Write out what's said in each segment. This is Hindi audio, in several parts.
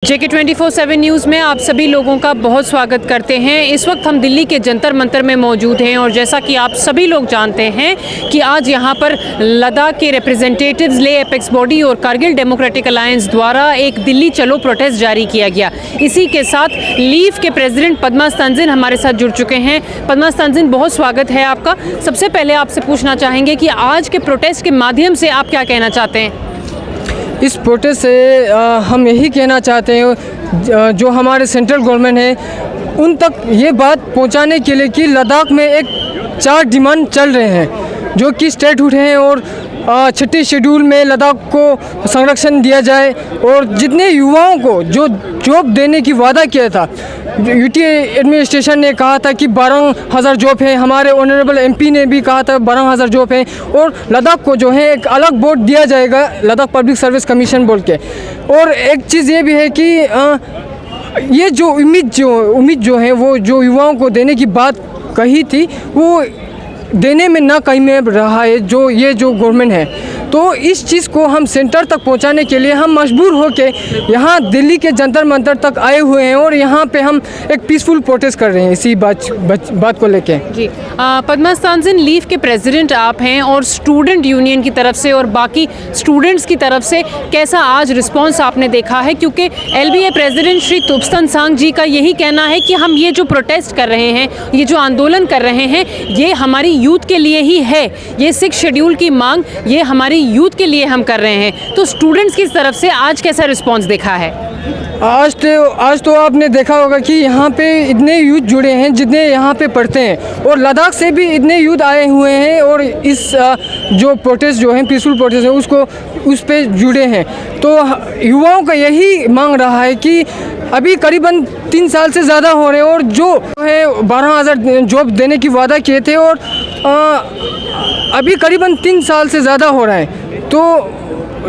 JK24/7 न्यूज़ में आप सभी लोगों का बहुत स्वागत करते हैं। इस वक्त हम दिल्ली के जंतर मंतर में मौजूद हैं और जैसा कि आप सभी लोग जानते हैं कि आज यहां पर लद्दाख के रिप्रेजेंटेटिव्स ले एपेक्स बॉडी और कारगिल डेमोक्रेटिक अलायंस द्वारा एक दिल्ली चलो प्रोटेस्ट जारी किया गया। इसी के साथ लीव के प्रेसिडेंट पद्मा स्तंजन हमारे साथ जुड़ चुके हैं। पद्मा स्तंजन, बहुत स्वागत है आपका। सबसे पहले आपसे पूछना चाहेंगे कि आज के प्रोटेस्ट के माध्यम से आप क्या कहना चाहते हैं? इस प्रोटेस्ट से हम यही कहना चाहते हैं जो हमारे सेंट्रल गवर्नमेंट है उन तक ये बात पहुंचाने के लिए कि लद्दाख में एक 4 डिमांड चल रहे हैं जो कि स्टेटहुड हैं और 6ठी शेड्यूल में लद्दाख को संरक्षण दिया जाए और जितने युवाओं को जो जॉब देने की वादा किया था, यूटी एडमिनिस्ट्रेशन ने कहा था कि 12,000 जॉब है, हमारे ऑनरेबल एमपी ने भी कहा था 12,000 जॉब है और लद्दाख को जो है एक अलग बोर्ड दिया जाएगा, लद्दाख पब्लिक सर्विस कमीशन बोल के। और एक चीज़ ये भी है कि ये जो उम्मीद जो है वो जो युवाओं को देने की बात कही थी वो देने में ना कहीं में रहा है जो गवर्नमेंट है। तो इस चीज़ को हम सेंटर तक पहुंचाने के लिए हम मजबूर होके यहाँ दिल्ली के जंतर मंतर तक आए हुए हैं और यहाँ पे हम एक पीसफुल प्रोटेस्ट कर रहे हैं इसी बात को लेके। जी, पद्मा स्तंजन, लीव के प्रेसिडेंट आप हैं और स्टूडेंट यूनियन की तरफ से और बाकी स्टूडेंट्स की तरफ से कैसा आज रिस्पॉन्स आपने देखा है? क्योंकि LBA प्रेसिडेंट श्री तुपस्तान सांग जी का यही कहना है कि हम ये जो प्रोटेस्ट कर रहे हैं, ये जो आंदोलन कर रहे हैं, ये हमारी यूथ के लिए ही है। ये 6 शेड्यूल की मांग ये हमारी यूथ के लिए हम कर रहे हैं। तो स्टूडेंट्स की तरफ से आज कैसा रिस्पांस देखा है? आज तो आपने देखा होगा कि यहाँ पे इतने यूथ जुड़े हैं जितने यहाँ पे पढ़ते हैं और लद्दाख से भी इतने यूथ आए हुए हैं और इस जो प्रोटेस्ट जो है पीसफुल प्रोटेस्ट है उस पे जुड़े हैं। तो युवाओं का यही मांग रहा है कि अभी करीबन 3 साल से ज़्यादा हो रहे हैं और जो है 12,000 जॉब देने की वादा किए थे और अभी करीबन 3 साल से ज़्यादा हो रहा है। तो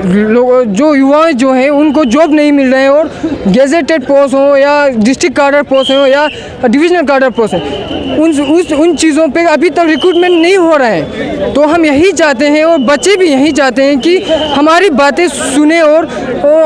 लोग जो युवा जो हैं उनको जॉब नहीं मिल रहे हैं और गेजेटेड पोस्ट हो या डिस्ट्रिक्ट कार्डर पोस्ट हो या डिविजनल कार्डर पोस्ट हो उन चीज़ों पे अभी तक रिक्रूटमेंट नहीं हो रहा है। तो हम यही चाहते हैं और बच्चे भी यही चाहते हैं कि हमारी बातें सुने और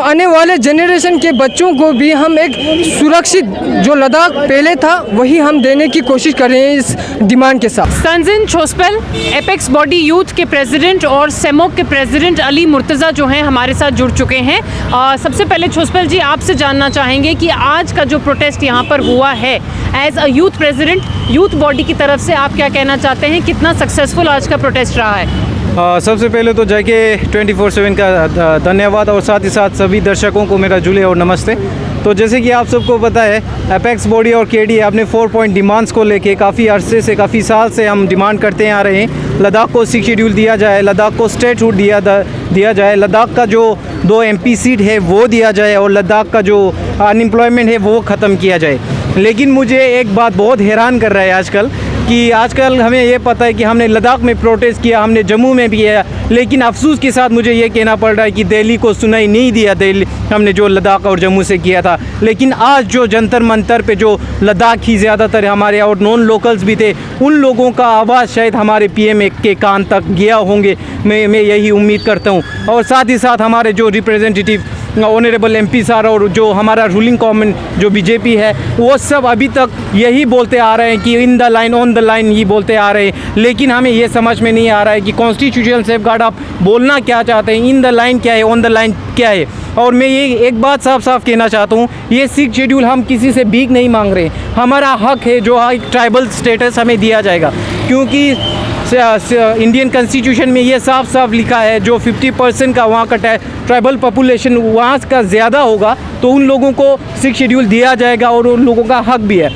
आने वाले जनरेशन के बच्चों को भी हम एक सुरक्षित जो लद्दाख पहले था वही हम देने की कोशिश कर रहे हैं इस डिमांड के साथ। स्तंजन छोस्पेल, एपेक्स बॉडी यूथ के प्रेसिडेंट और सेमोक के प्रेसिडेंट अली मुर्तज़ा जो हैं हमारे साथ जुड़ चुके हैं। सबसे पहले छोस्पेल जी, आपसे जानना चाहेंगे कि आज का जो प्रोटेस्ट यहाँ पर हुआ है, as a youth president youth body की तरफ से आप क्या कहना चाहते हैं? कितना सक्सेसफुल आज का प्रोटेस्ट रहा है? सबसे पहले तो JK24/7 का धन्यवाद और साथ ही साथ सभी दर्शकों को मेरा जुले और नमस्ते। तो जैसे कि आप सबको पता है, एपेक्स बॉडी और KD अपने 4 पॉइंट डिमांड्स को लेके काफ़ी अरसे से काफ़ी साल से हम डिमांड करते आ रहे हैं। लद्दाख को 6 शेड्यूल दिया जाए, लद्दाख को स्टेटहुड दिया जाए, लद्दाख का जो 2 MP सीट है वो दिया जाए और लद्दाख का जो अनएम्प्लॉयमेंट है वो ख़त्म किया जाए। लेकिन मुझे एक बात बहुत हैरान कर रहा है आजकल हमें ये पता है कि हमने लद्दाख में प्रोटेस्ट किया, हमने जम्मू में भी किया, लेकिन अफसोस के साथ मुझे ये कहना पड़ रहा है कि दिल्ली को सुनाई नहीं दिया दिल्ली हमने जो लद्दाख और जम्मू से किया था। लेकिन आज जो जंतर मंतर पे जो लद्दाख ही ज़्यादातर हमारे और नॉन लोकल्स भी थे, उन लोगों का आवाज़ शायद हमारे PM के कान तक गया होंगे, मैं यही उम्मीद करता हूँ। और साथ ही साथ हमारे जो रिप्रेजेंटेटिव ऑनरेबल MP सार और जो हमारा रूलिंग गवर्नमेंट जो BJP है वो सब अभी तक यही बोलते आ रहे हैं कि in the line on the line ही बोलते आ रहे हैं। लेकिन हमें ये समझ में नहीं आ रहा है कि कॉन्स्टिट्यूशनल सेफगार्ड आप बोलना क्या चाहते हैं, इन द लाइन क्या है, ऑन द लाइन क्या है। और मैं ये एक बात साफ कहना चाहता हूँ, ये 6 शेड्यूल हम किसी से भीख नहीं मांग रहे, हमारा हक है जो एक ट्राइबल स्टेटस हमें दिया जाएगा। क्योंकि इंडियन कॉन्स्टिट्यूशन में ये साफ लिखा है जो 50% का वहाँ का ट्राइबल पॉपुलेशन वहाँ का ज़्यादा होगा तो उन लोगों को 6 शेड्यूल दिया जाएगा और उन लोगों का हक भी है।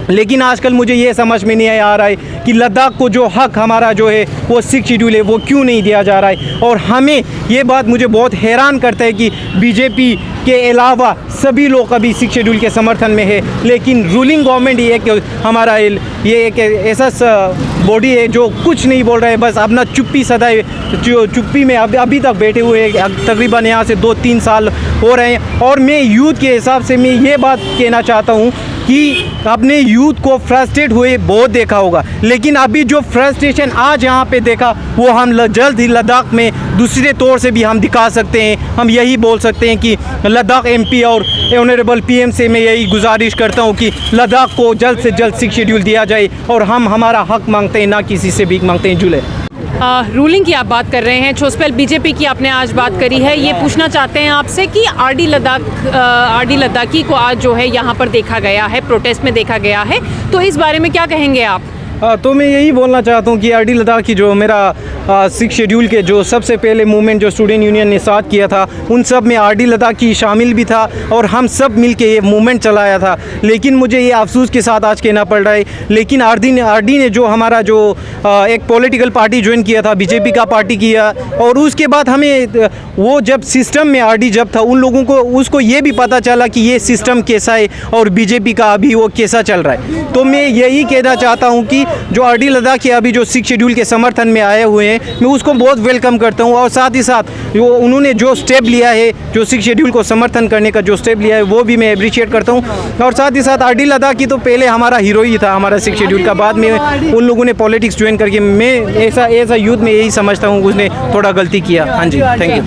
लेकिन आजकल मुझे ये समझ में नहीं आ रहा है कि लद्दाख को जो हक हमारा जो है वो 6 शेड्यूल है वो क्यों नहीं दिया जा रहा है। और हमें ये बात मुझे बहुत हैरान करता है कि BJP के अलावा सभी लोग अभी 6 शेड्यूल के समर्थन में है, लेकिन रूलिंग गवर्नमेंट ये कि हमारा ये एक ऐसा बॉडी है जो कुछ नहीं बोल रहा है, बस अपना चुप्पी सदाए चुप्पी में अभी तक बैठे हुए हैं। तकरीबन यहाँ से 2-3 साल हो रहे हैं। और मैं यूथ के हिसाब से मैं ये बात कहना चाहता हूँ कि अपने यूथ को फ्रस्ट्रेट हुए बहुत देखा होगा, लेकिन अभी जो फ्रस्ट्रेशन आज यहाँ पे देखा वो हम जल्द ही लद्दाख में दूसरे तौर से भी हम दिखा सकते हैं। हम यही बोल सकते हैं कि लद्दाख एमपी और ऑनरेबल पीएम से मैं यही गुजारिश करता हूँ कि लद्दाख को जल्द से जल्द 6 शेड्यूल दिया जाए और हम हमारा हक मांगते हैं, ना किसी से भीख मांगते हैं। जुले रूलिंग की आप बात कर रहे हैं, छोसपेल बीजेपी की आपने आज बात करी है, ये पूछना चाहते हैं आपसे कि आरडी लद्दाखी को आज जो है यहाँ पर देखा गया है, प्रोटेस्ट में देखा गया है, तो इस बारे में क्या कहेंगे आप? तो मैं यही बोलना चाहता हूँ कि आरडी लद्दाख की जो मेरा 6 शेड्यूल के जो सबसे पहले मूवमेंट जो स्टूडेंट यूनियन ने साथ किया था, उन सब में आरडी लद्दाख की शामिल भी था और हम सब मिलके ये मूवमेंट चलाया था। लेकिन मुझे ये अफसोस के साथ आज कहना पड़ रहा है, लेकिन आरडी ने जो हमारा जो एक पॉलिटिकल पार्टी ज्वाइन किया था, बीजेपी का पार्टी किया, और उसके बाद हमें वो जब सिस्टम में आरडी जब था उन लोगों को उसको ये भी पता चला कि ये सिस्टम कैसा है और बीजेपी का अभी वो कैसा चल रहा है। तो मैं यही कहना चाहता हूँ कि जो आरडी लद्दाख के अभी जो 6 शेड्यूल के समर्थन में आए हुए हैं, मैं उसको बहुत वेलकम करता हूँ। और साथ ही साथ जो उन्होंने जो स्टेप लिया है, जो 6 शेड्यूल को समर्थन करने का जो स्टेप लिया है, वो भी मैं अप्रिशिएट करता हूँ। और साथ ही साथ आरडी लद्दाख की तो पहले हमारा हीरो ही था हमारा 6 शेड्यूल का, बाद में उन लोगों ने पॉलिटिक्स ज्वाइन करके, मैं ऐसा यूथ में यही समझता हूँ उसने थोड़ा गलती किया। हाँ जी, थैंक यू।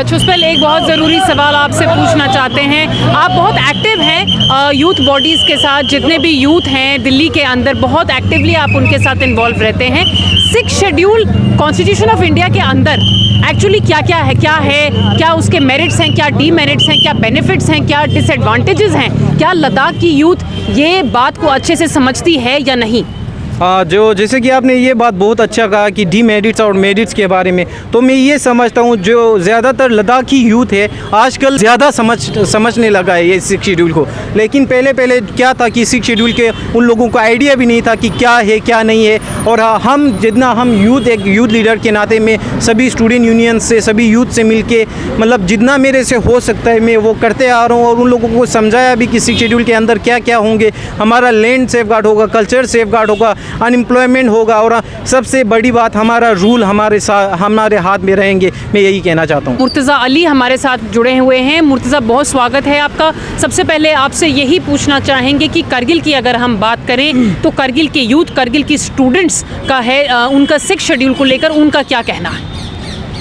छोसपेल, एक बहुत ज़रूरी सवाल आपसे पूछना चाहते हैं, आप बहुत एक्टिव हैं यूथ बॉडीज़ के साथ, जितने भी यूथ हैं दिल्ली के अंदर बहुत एक्टिवली आप उनके साथ इन्वॉल्व रहते हैं। 6 शेड्यूल कॉन्स्टिट्यूशन ऑफ इंडिया के अंदर एक्चुअली क्या है, क्या उसके मेरिट्स हैं, क्या डीमेरिट्स हैं, क्या बेनिफिट्स हैं, क्या डिसएडवांटेजेस हैं, क्या लद्दाख की यूथ ये बात को अच्छे से समझती है या नहीं? जो जैसे कि आपने ये बात बहुत अच्छा कहा कि डीमेरिट्स और मेरिट्स के बारे में, तो मैं ये समझता हूँ जो ज़्यादातर लद्दाखी यूथ है आजकल ज़्यादा समझने लगा है ये 6 शेड्यूल को। लेकिन पहले क्या था कि 6 शेड्यूल के उन लोगों को आइडिया भी नहीं था कि क्या है क्या नहीं है। और हम जितना हम एक यूथ लीडर के नाते में सभी स्टूडेंट यूनियन से, सभी यूथ से मिलके, मतलब जितना मेरे से हो सकता है मैं वो करते आ रहा हूँ। और उन लोगों को समझाया भी कि 6 शेड्यूल के अंदर क्या क्या होंगे, हमारा लैंड सेफ गार्ड होगा, कल्चर सेफ गार्ड होगा, अनएम्प्लॉयमेंट होगा, और सबसे बड़ी बात हमारा रूल हमारे हाथ में रहेंगे। मैं यही कहना चाहता हूँ। मुर्तज़ा अली हमारे साथ जुड़े हुए हैं। मुर्तज़ा, बहुत स्वागत है आपका। सबसे पहले आपसे यही पूछना चाहेंगे कि करगिल की अगर हम बात करें तो करगिल के यूथ, करगिल की स्टूडेंट्स का है, उनका 6 शेड्यूल को लेकर उनका क्या कहना है?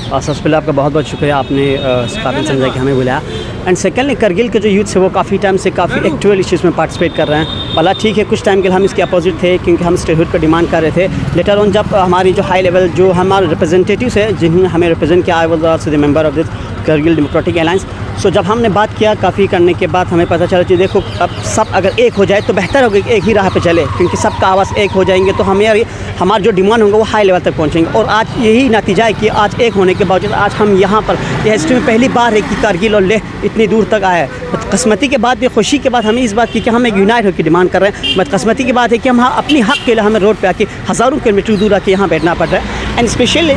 सबसे पहले आपका बहुत बहुत शुक्रिया, आपने इस काबिल समझा कि हमें बुलाया। एंड सेकेंडली, करगिल के जो यूथ है वो काफ़ी टाइम से काफ़ी एक्चुअल इश्यूज़ में पार्टिसिपेट कर रहे हैं। भला ठीक है, कुछ टाइम के लिए हम इसके अपोजिट थे क्योंकि हम स्टेटहुड का डिमांड कर रहे थे। लेटर ऑन जब हमारी जो हाई लेवल जो हमारे रिप्रेजेंटेटिव्स है जिन्होंने हमें रिप्रेजेंट किया, I was also the member of this Kargil Democratic Alliance. So जब हमने बात किया काफ़ी करने के बाद हमें पता चला कि देखो अब सब अगर एक हो जाए तो बेहतर होगा कि एक ही राह पे चले, क्योंकि सबका आवाज़ एक हो जाएंगे तो हमारे जो डिमांड होंगे वो हाई लेवल तक पहुंचेंगे। और आज यही नतीजा है कि आज एक होने के बावजूद आज हम यहाँ पर यह हिस्ट्री में पहली बार है कि करगिल और लेह इतनी दूर तक आया है। तो किस्मती के बाद, खुशी के बाद हमें इस बात की कि हम एक यूनाइट होकर डिमांड कर रहे हैं। बट किस्मती की बात है कि हम अपनी हक़ के लिए हमें रोड पर आके हज़ारों किलोमीटर दूर आके यहाँ बैठना पड़ रहा है। एंड स्पेशली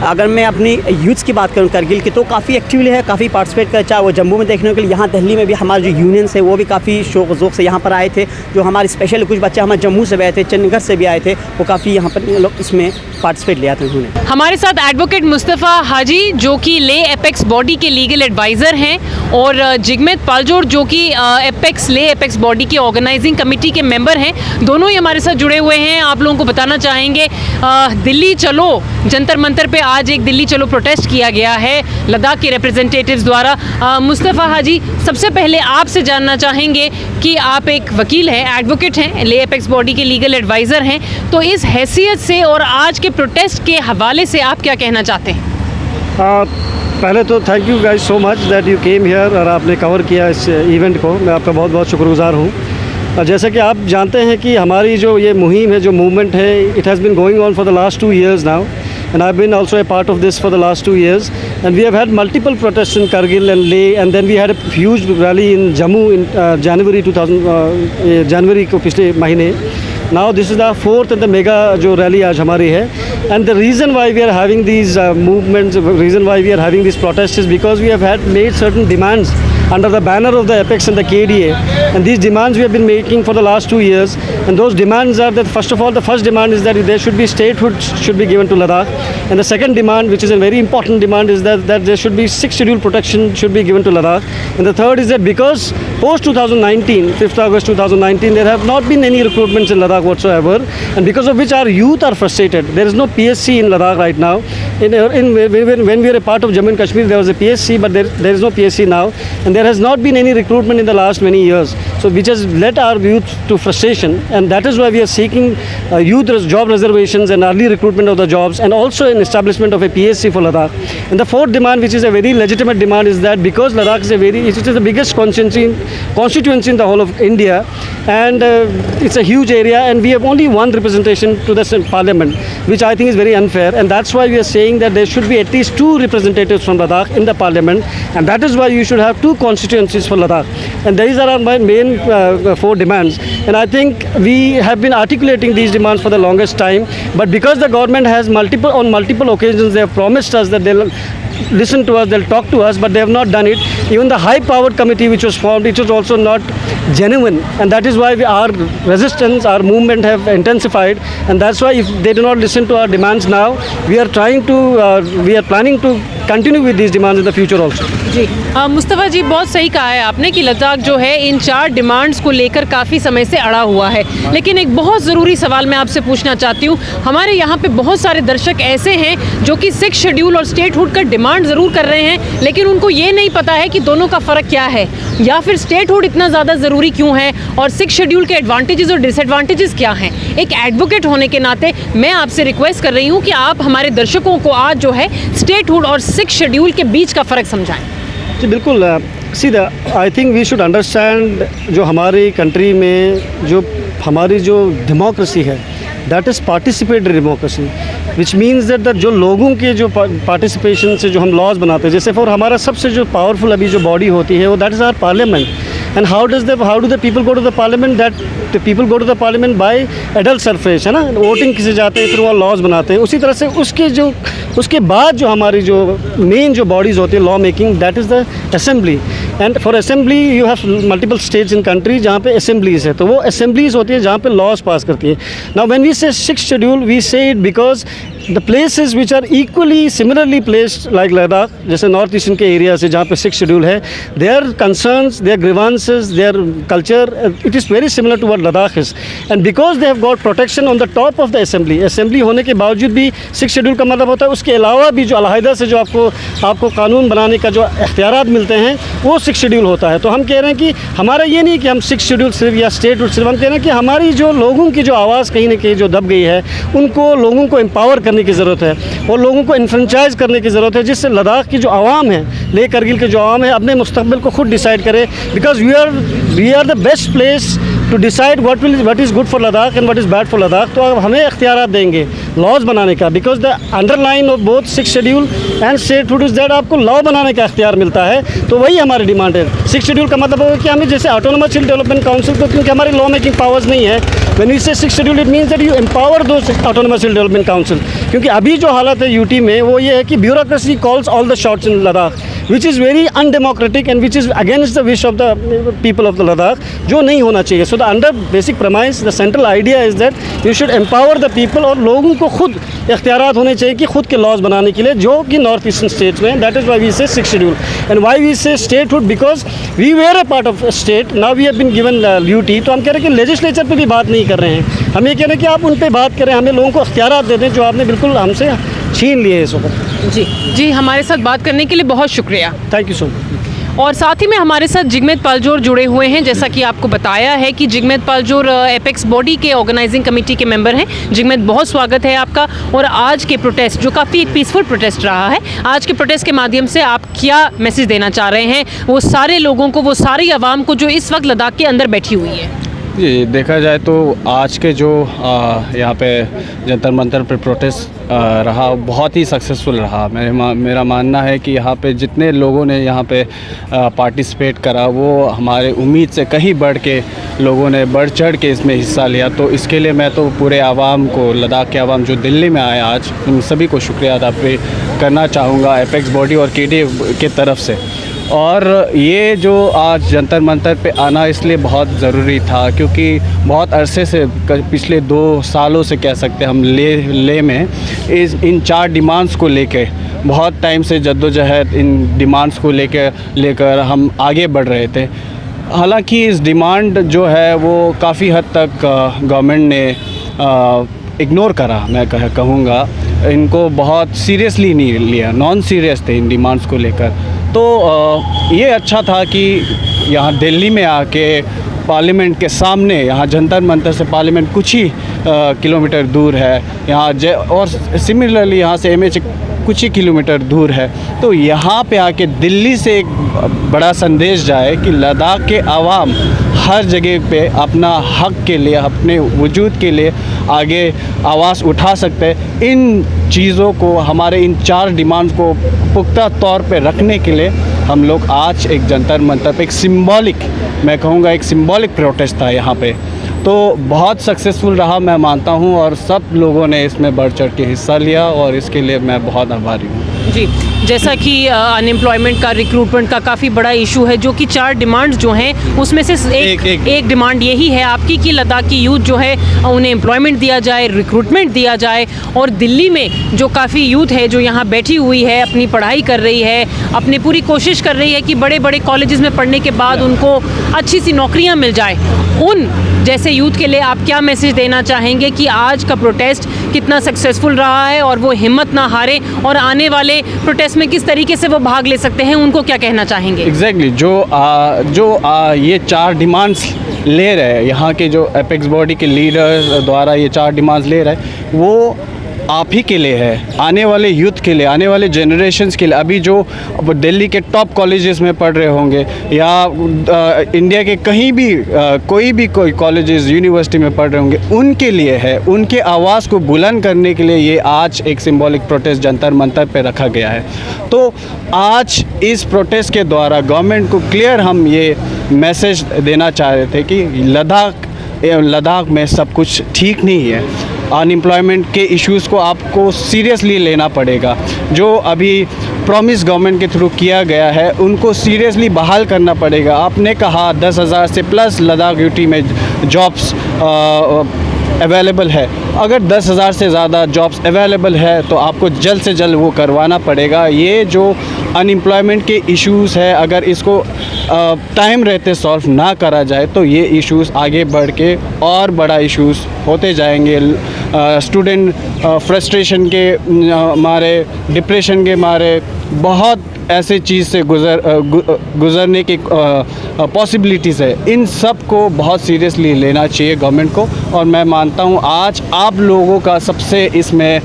अगर मैं अपनी यूथ्स की बात करूं करगिल की, तो काफ़ी एक्टिवली है, काफ़ी पार्टिसिपेट कर, चाहे वो जम्मू में देखने के लिए, यहाँ दिल्ली में भी हमारे जो यूनियंस है वो भी काफ़ी शौक़ ज़ौक़ से यहाँ पर आए थे। जो हमारे स्पेशल कुछ बच्चे हमारे जम्मू से भी आए थे, चंडीगढ़ से भी आए थे, वो काफ़ी यहाँ पर लोग इसमें पार्टिसिपेट लिया था उन्होंने। हमारे साथ एडवोकेट मुस्तफ़ा हाजी जो कि ले एपेक्स बॉडी के लीगल एडवाइज़र हैं, और जिगमेत पालजोर जो कि ले एपेक्स बॉडी के ऑर्गेनाइजिंग कमेटी के मेंबर हैं। दोनों ही हमारे साथ जुड़े हुए हैं। आप लोगों को बताना चाहेंगे, दिल्ली चलो जंतर मंतर पे आज एक दिल्ली चलो प्रोटेस्ट किया गया है लद्दाख के रिप्रेजेंटेटिव्स द्वारा। मुस्तफ़ा हाजी, सबसे पहले आपसे जानना चाहेंगे कि आप एक वकील हैं, एडवोकेट हैं, ले एपेक्स बॉडी के लीगल एडवाइज़र हैं, तो इस हैसियत से और आज के प्रोटेस्ट के हवाले से आप क्या कहना चाहते हैं? पहले तो thank you guys so much that you came here और आपने कवर किया इस इवेंट को। मैं आपका बहुत बहुत शुक्रगुजार हूँ। जैसे कि आप जानते हैं कि हमारी जो ये मुहिम है, जो मूवमेंट है, it has been going on for the last 2 years now, and I've been also a part of this for the last 2 years, and we have had multiple protests in Kargil and Leh, and then we had a huge rally in Jammu in January को पिछले महीने। Now this is the 4th and the mega जो rally आज हमारी है, and the reason why we are having these movements, the reason why we are having these protests is because we have had made certain demands under the banner of the Apex and the KDA. And these demands we have been making for the last 2 years. And those demands are that, first of all, the first demand is that there should be statehood should be given to Ladakh. And the second demand, which is a very important demand, is that there should be 6th schedule protection should be given to Ladakh. And the third is that because post 2019, 5th August 2019, there have not been any recruitments in Ladakh whatsoever, and because of which our youth are frustrated. There is no PSC in Ladakh right now. When we were a part of Jammu and Kashmir, there was a PSC, but there is no PSC now, and there has not been any recruitment in the last many years. So which has led our youth to frustration, and that is why we are seeking job reservations and early recruitment of the jobs, and also an establishment of a PSC for Ladakh. And the fourth demand, which is a very legitimate demand, is that because Ladakh is it is the biggest constituency in the whole of India, and it's a huge area, and we have only one representation to the parliament, which I think is very unfair, and that's why we are saying that there should be at least 2 representatives from Ladakh in the parliament, and that is why you should have 2 constituencies for Ladakh. And these are our main 4 demands, and I think we have been articulating these demands for the longest time, but because the government has on multiple occasions they have promised us that they'll listen to us, they'll talk to us, but they have not done it. Even the high-powered committee which was formed, it was also not genuine, and that is why our resistance, our movement have intensified, and that's why if they do not listen to our demands now, we are planning to continue with these demands in the future also. जी मुस्तफ़ा जी, बहुत सही कहा है आपने कि लद्दाख जो है इन 4 डिमांड्स को लेकर काफ़ी समय से अड़ा हुआ है, लेकिन एक बहुत ज़रूरी सवाल मैं आपसे पूछना चाहती हूँ। हमारे यहाँ पे बहुत सारे दर्शक ऐसे हैं जो कि 6th शेड्यूल और स्टेटहुड का डिमांड ज़रूर कर रहे हैं, लेकिन उनको ये नहीं पता है कि दोनों का फ़र्क क्या है, या फिर स्टेटहुड इतना ज़्यादा ज़रूरी क्यों है, और 6th शेड्यूल के एडवांटेजेस और डिसएडवांटेजेस क्या हैं। एक एडवोकेट होने के नाते मैं आपसे रिक्वेस्ट कर रही हूँ कि आप हमारे दर्शकों को आज जो है स्टेटहुड और 6th शेड्यूल के बीच का फ़र्क समझाएं। जी बिल्कुल। I think we should understand जो हमारी कंट्री में जो हमारी जो डेमोक्रेसी है, that is participatory democracy, which means that जो लोगों के जो पार्टिसिपेशन से जो हम लॉज बनाते हैं, जैसे फॉर हमारा सबसे जो पावरफुल अभी जो बॉडी होती है वो that is our parliament. And how do the people go to the parliament? That the people go to the parliament by adult suffrage, है ना, वोटिंग किसे जाते हैं, फिर वो लॉज बनाते हैं। उसी तरह से उसके बाद जो हमारी जो मेन जो बॉडीज़ होती है law making, that is the assembly. And for assembly you have multiple states in country जहाँ पे असेंबलीज़ है, तो वो असेंबलीज़ होती है जहाँ पे लॉज पास करती है। Now when we say 6th schedule, we से it because the places which are equally similarly placed like Ladakh, जैसे नॉर्थ ईस्टर्न के एरिया से जहाँ पे 6th शेड्यूल है, their concerns, their grievances, their culture, it is very similar to what Ladakh is, and because they have got protection on the top of the assembly होने के बावजूद भी 6th शेड्यूल का मतलब होता है उसके अलावा भी जो अलहदा से जो आपको कानून बनाने का जो इख्तियारात मिलते हैं वो 6th शेड्यूल होता है। तो हम कह रहे हैं कि हमारा ये नहीं कि हम 6th शेड्यूल सिर्फ या स्टेटहुड सिर्फ, हम कह रहे हैं कि हमारी जो लोगों की जो आवाज़ कहीं ना कहीं जो दब गई है, उनको लोगों को एम्पावर करने की ज़रूरत है और लोगों को इन्फ्रेंचाइज करने की ज़रूरत है, जिससे लद्दाख की जो आवाम है, लेह करगिल के जो आवाम है, अपने मुस्तकबिल को खुद डिसाइड करे, because we are the best place to decide what is good for Ladakh and what is bad for Ladakh. तो अब हमें इख्तियारात देंगे लॉज बनाने का, because the underline of both 6th schedule and statehood is that आपको लॉ बनाने का इख्तियार मिलता है। तो वही हमारी डिमांड है। 6th शेड्यूल का मतलब होगा कि हमें जैसे ऑटोनोमस हिल डेवलपमेंट काउंसिल को, क्योंकि हमारी लॉ मेकिंग पावर्स नहीं है, when we say 6th schedule it means that you empower those autonomous hill development council. क्योंकि अभी जो हालत है यूटी में वो ये है कि bureaucracy calls all the shots in Ladakh, which is very undemocratic and which is against the wish of the people of the Ladakh, जो नहीं होना चाहिए। So the under basic premise the central idea is that you should empower the people, और लोगों को खुद इख्तियारात होने चाहिए कि खुद के लॉज बनाने के लिए, जो कि नॉर्थ ईस्टर्न स्टेट्स में। That is why we say 6th schedule and why we say statehood, because we were a part of state, now we have been given duty. तो हम कह रहे हैं कि लेजिस्लेचर पे भी बात नहीं कर रहे हैं, हम ये कह रहे हैं कि आप उन पर बात करें, हमें लोगों को इख्तियारात दे दें जो आपने बिल्कुल हमसे छीन लिए इस वक्त। जी हमारे साथ बात करने के लिए बहुत शुक्रिया, थैंक यू सो मच। और साथ ही में हमारे साथ जिगमेत पालजोर जुड़े हुए हैं। जैसा कि आपको बताया है कि जिगमेत पालजोर एपेक्स बॉडी के ऑर्गेनाइजिंग कमेटी के मेंबर हैं। जिगमेत, बहुत स्वागत है आपका। और आज के प्रोटेस्ट जो काफ़ी एक पीसफुल प्रोटेस्ट रहा है, आज के प्रोटेस्ट के माध्यम से आप क्या मैसेज देना चाह रहे हैं वो सारे लोगों को, वो सारी आवाम को जो इस वक्त लद्दाख के अंदर बैठी हुई है? जी, देखा जाए तो आज के जो यहाँ पे जंतर मंतर पे प्रोटेस्ट रहा बहुत ही सक्सेसफुल रहा। मेरा मानना है कि यहाँ पे जितने लोगों ने यहाँ पे पार्टिसिपेट करा वो हमारे उम्मीद से कहीं बढ़ के लोगों ने बढ़ चढ़ के इसमें हिस्सा लिया। तो इसके लिए मैं तो पूरे आवाम को, लद्दाख के आवाम जो दिल्ली में आए आज, उन सभी को शुक्रिया अदा करना चाहूँगा एपेक्स बॉडी और केडीए के तरफ से। और ये जो आज जंतर मंतर पे आना इसलिए बहुत ज़रूरी था, क्योंकि बहुत अरसे से पिछले 2 सालों से कह सकते हैं हम ले में इन 4 डिमांड्स को लेके बहुत टाइम से जद्दोजहद इन डिमांड्स को लेकर हम आगे बढ़ रहे थे। हालांकि इस डिमांड जो है वो काफ़ी हद तक गवर्नमेंट ने इग्नोर करा, मैं कहूँगा। इनको बहुत सीरियसली नहीं लिया, नॉन सीरियस थे इन डिमांड्स को लेकर। तो ये अच्छा था कि यहाँ दिल्ली में आके पार्लियामेंट के सामने, यहाँ जंतर मंतर से पार्लियामेंट कुछ ही किलोमीटर दूर है यहाँ, और सिमिलरली यहाँ से MH कुछ ही किलोमीटर दूर है। तो यहाँ पे आके दिल्ली से एक बड़ा संदेश जाए कि लद्दाख के आवाम हर जगह पे अपना हक के लिए, अपने वजूद के लिए आगे आवाज़ उठा सकते हैं। इन चीज़ों को, हमारे इन 4 डिमांड को पुख्ता तौर पे रखने के लिए हम लोग आज एक जंतर मंतर पे एक सिंबॉलिक, मैं कहूँगा एक सिंबॉलिक प्रोटेस्ट था यहाँ पे। तो बहुत सक्सेसफुल रहा मैं मानता हूँ, और सब लोगों ने इसमें बढ़ चढ़ के हिस्सा लिया, और इसके लिए मैं बहुत आभारी हूँ। जी, जैसा कि अनएम्प्लॉयमेंट का, रिक्रूटमेंट का काफ़ी बड़ा इशू है, जो कि 4 डिमांड्स जो हैं उसमें से एक डिमांड यही है आपकी कि लद्दाख की यूथ जो है उन्हें एम्प्लॉयमेंट दिया जाए, रिक्रूटमेंट दिया जाए। और दिल्ली में जो काफ़ी यूथ है जो यहाँ बैठी हुई है, अपनी पढ़ाई कर रही है, अपनी पूरी कोशिश कर रही है कि बड़े बड़े कॉलेजेस में पढ़ने के बाद उनको अच्छी सी नौकरियाँ मिल जाए, उन जैसे यूथ के लिए आप क्या मैसेज देना चाहेंगे कि आज का प्रोटेस्ट कितना सक्सेसफुल रहा है, और वो हिम्मत ना हारे और आने वाले प्रोटेस्ट में किस तरीके से वो भाग ले सकते हैं, उनको क्या कहना चाहेंगे? एग्जैक्टली ये 4 डिमांड्स ले रहे हैं, यहाँ के जो एपेक्स बॉडी के लीडर द्वारा ये 4 डिमांड्स ले रहे हैं, वो आप ही के लिए है, आने वाले यूथ के लिए, आने वाले जनरेशन्स के लिए। अभी जो दिल्ली के टॉप कॉलेजेस में पढ़ रहे होंगे, या इंडिया के कहीं भी कोई कॉलेजेस, यूनिवर्सिटी में पढ़ रहे होंगे, उनके लिए है। उनके आवाज़ को बुलंद करने के लिए ये आज एक सिंबॉलिक प्रोटेस्ट जंतर मंतर पे रखा गया है। तो आज इस प्रोटेस्ट के द्वारा गवर्नमेंट को क्लियर हम ये मैसेज देना चाह रहे थे कि लद्दाख में सब कुछ ठीक नहीं है। अनएम्प्लॉयमेंट के इश्यूज़ को आपको सीरियसली लेना पड़ेगा। जो अभी प्रॉमिस गवर्नमेंट के थ्रू किया गया है उनको सीरियसली बहाल करना पड़ेगा। आपने कहा 10,000 से प्लस लद्दाख यूटी में जॉब्स अवेलेबल है। अगर 10,000 से ज़्यादा जॉब्स अवेलेबल है तो आपको जल्द से जल्द वो करवाना पड़ेगा। ये जो अनएम्प्लॉयमेंट के इश्यूज़ है, अगर इसको टाइम रहते सॉल्व ना करा जाए तो ये इश्यूज़ आगे बढ़ के और बड़ा इश्यूज़ होते जाएंगे। स्टूडेंट फ्रस्ट्रेशन के मारे, डिप्रेशन के मारे, बहुत ऐसे चीज़ से गुज़रने की पॉसिबिलिटीज़ है। इन सब को बहुत सीरियसली लेना चाहिए गवर्नमेंट को, और मैं मानता हूँ आज आप लोगों का सबसे इसमें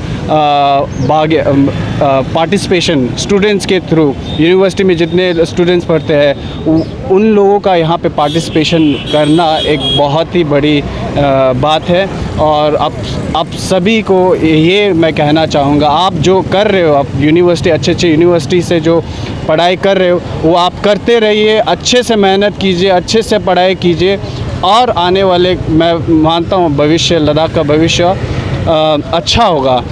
पार्टिसिपेशन स्टूडेंट्स के थ्रू, यूनिवर्सिटी में जितने स्टूडेंट्स पढ़ते हैं उन लोगों का यहाँ पे पार्टिसिपेशन करना एक बहुत ही बड़ी बात है। और आप सभी को ये मैं कहना चाहूँगा, आप जो कर रहे हो, आप यूनिवर्सिटी, अच्छे यूनिवर्सिटी से जो पढ़ाई कर रहे हो वो आप करते रहिए, अच्छे से मेहनत कीजिए, अच्छे से पढ़ाई कीजिए, और आने वाले मैं मानता हूँ भविष्य, लद्दाख का भविष्य अच्छा होगा।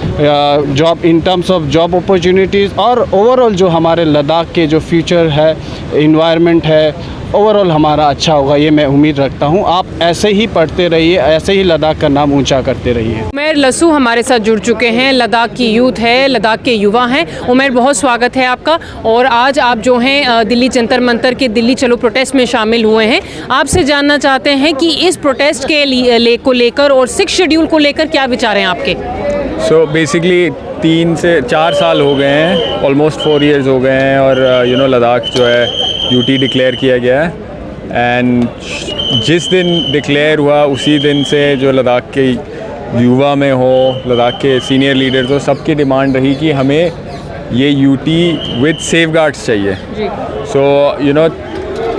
Job, in terms of job opportunities, और ओवरऑल जो हमारे लद्दाख के जो फ्यूचर है, इन्वायरमेंट है, ओवरऑल हमारा अच्छा होगा, ये मैं उम्मीद रखता हूँ। आप ऐसे ही पढ़ते रहिए, ऐसे ही लद्दाख का नाम ऊंचा करते रहिए। उमर लस्सू हमारे साथ जुड़ चुके हैं, लद्दाख की यूथ है, लद्दाख के युवा हैं। उमर, बहुत स्वागत है आपका। और आज आप जो हैं दिल्ली जंतर मंतर के दिल्ली चलो प्रोटेस्ट में शामिल हुए हैं। आपसे जानना चाहते हैं कि इस प्रोटेस्ट के को लेकर और 6 शेड्यूल को लेकर क्या विचार हैं आपके? सो बेसिकली 3 से 4 साल हो गए हैं, ऑलमोस्ट 4 इयर्स हो गए हैं, और लद्दाख जो है यूटी डिक्लेयर किया गया है। एंड जिस दिन डिक्लेयर हुआ उसी दिन से जो लद्दाख के युवा में हो, लद्दाख के सीनियर लीडर्स हो, सबकी डिमांड रही कि हमें ये यूटी विद सेफगार्ड्स चाहिए। सो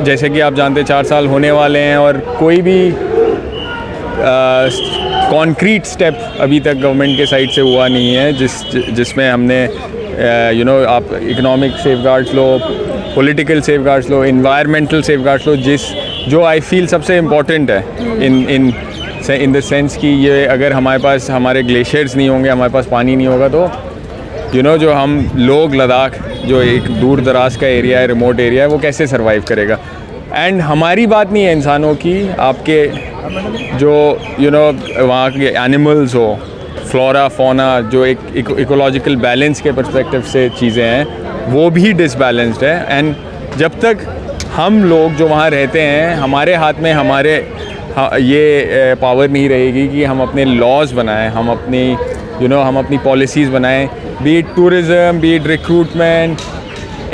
जैसे कि आप जानते हैं 4 साल होने वाले हैं और कोई भी कॉन्क्रीट स्टेप अभी तक गवर्नमेंट के साइड से हुआ नहीं है जिसमें हमने आप इकोनॉमिक सेफगार्ड्स लो, पॉलिटिकल सेफगार्ड्स लो, इन्वायरमेंटल सेफगार्ड्स लो, जो आई फील सबसे इम्पोर्टेंट है इन द सेंस कि ये अगर हमारे पास हमारे ग्लेशियर्स नहीं होंगे, हमारे पास पानी नहीं होगा जो हम लोग लद्दाख जो एक दूर दराज का एरिया है, रिमोट एरिया है, वो कैसे सर्वाइव करेगा। एंड हमारी बात नहीं है इंसानों की, आपके जो वहाँ के एनिमल्स हो, फ्लोरा फौना, जो एक इकोलॉजिकल बैलेंस के पर्सपेक्टिव से चीज़ें हैं, वो भी डिसबैलेंस्ड है। एंड जब तक हम लोग जो वहाँ रहते हैं, हमारे हाथ में ये पावर नहीं रहेगी कि हम अपने लॉज बनाएं, हम अपनी पॉलिसीज़ बनाएं, be it tourism, be it recruitment,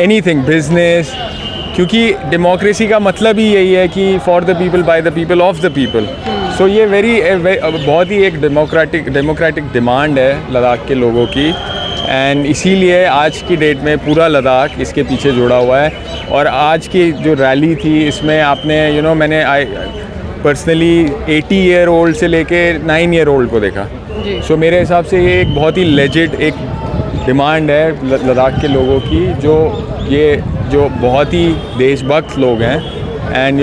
anything, business, क्योंकि डेमोक्रेसी का मतलब ही यही है कि for the people, by the people, of the people. So ये बहुत ही एक डेमोक्रेटिक डिमांड है लद्दाख के लोगों की। एंड इसीलिए आज की डेट में पूरा लद्दाख इसके पीछे जुड़ा हुआ है। और आज की जो रैली थी, इसमें आपने मैंने पर्सनली 80 ईयर ओल्ड से लेके 9 ईयर ओल्ड को देखा। सो मेरे हिसाब से ये एक बहुत ही लेजिट एक डिमांड है लद्दाख के लोगों की, जो बहुत ही देशभक्त लोग हैं एंड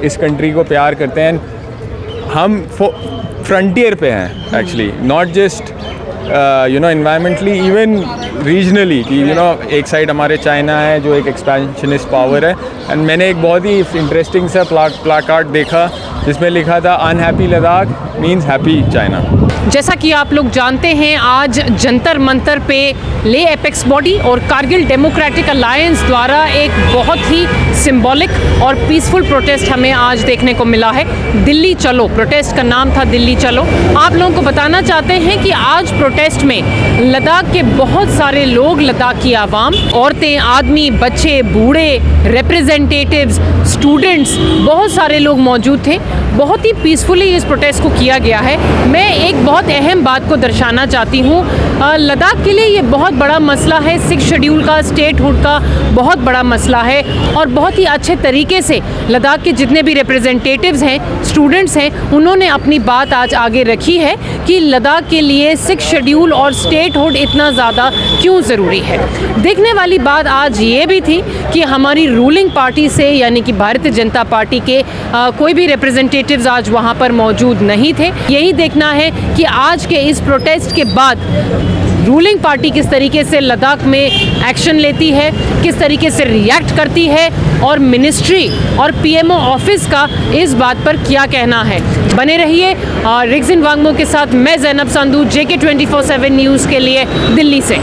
इस कंट्री को प्यार करते हैं। हम फ्रंटियर पे हैं actually, not just environmentally, even regionally कि एक साइड हमारे चाइना है जो एक एक्सपेंशनिस्ट पावर है। एंड मैंने एक बहुत ही इंटरेस्टिंग सा प्लाकार्ड देखा जिसमें लिखा था unhappy Ladakh means happy China. जैसा कि आप लोग जानते हैं, आज जंतर मंतर पे ले एपेक्स बॉडी और कारगिल डेमोक्रेटिक अलायंस द्वारा एक बहुत ही सिंबॉलिक और पीसफुल प्रोटेस्ट हमें आज देखने को मिला है। दिल्ली चलो, प्रोटेस्ट का नाम था दिल्ली चलो। आप लोगों को बताना चाहते हैं कि आज प्रोटेस्ट में लद्दाख के बहुत सारे लोग, लद्दाख की आवाम, औरतें, आदमी, बच्चे, बूढ़े, रिप्रेजेंटेटिव्स, स्टूडेंट्स, बहुत सारे लोग मौजूद थे। बहुत ही पीसफुली इस प्रोटेस्ट को किया गया है। मैं एक बहुत अहम बात को दर्शाना चाहती हूँ। लद्दाख के लिए ये बहुत बड़ा मसला है, 6 शेड्यूल का, स्टेटहुड का बहुत बड़ा मसला है। और बहुत ही अच्छे तरीके से लद्दाख के जितने भी रिप्रेजेंटेटिव्स हैं, स्टूडेंट्स हैं, उन्होंने अपनी बात आज आगे रखी है कि लद्दाख के लिए 6 शेड्यूल और स्टेटहुड इतना ज़्यादा क्यों ज़रूरी है। देखने वाली बात आज ये भी थी कि हमारी रूलिंग पार्टी से, यानी कि भारतीय जनता पार्टी के कोई भी रिप्रेजेंटेटिव्स आज वहाँ पर मौजूद नहीं थे। यही देखना है कि आज के इस प्रोटेस्ट के बाद रूलिंग पार्टी किस तरीके से लद्दाख में एक्शन लेती है, किस तरीके से रिएक्ट करती है, और मिनिस्ट्री और पीएमओ ऑफिस का इस बात पर क्या कहना है। बने रहिए रिक्सिन वांगमो के साथ। मैं ज़ैनब संधू, JK 24/7 न्यूज़ के लिए दिल्ली से।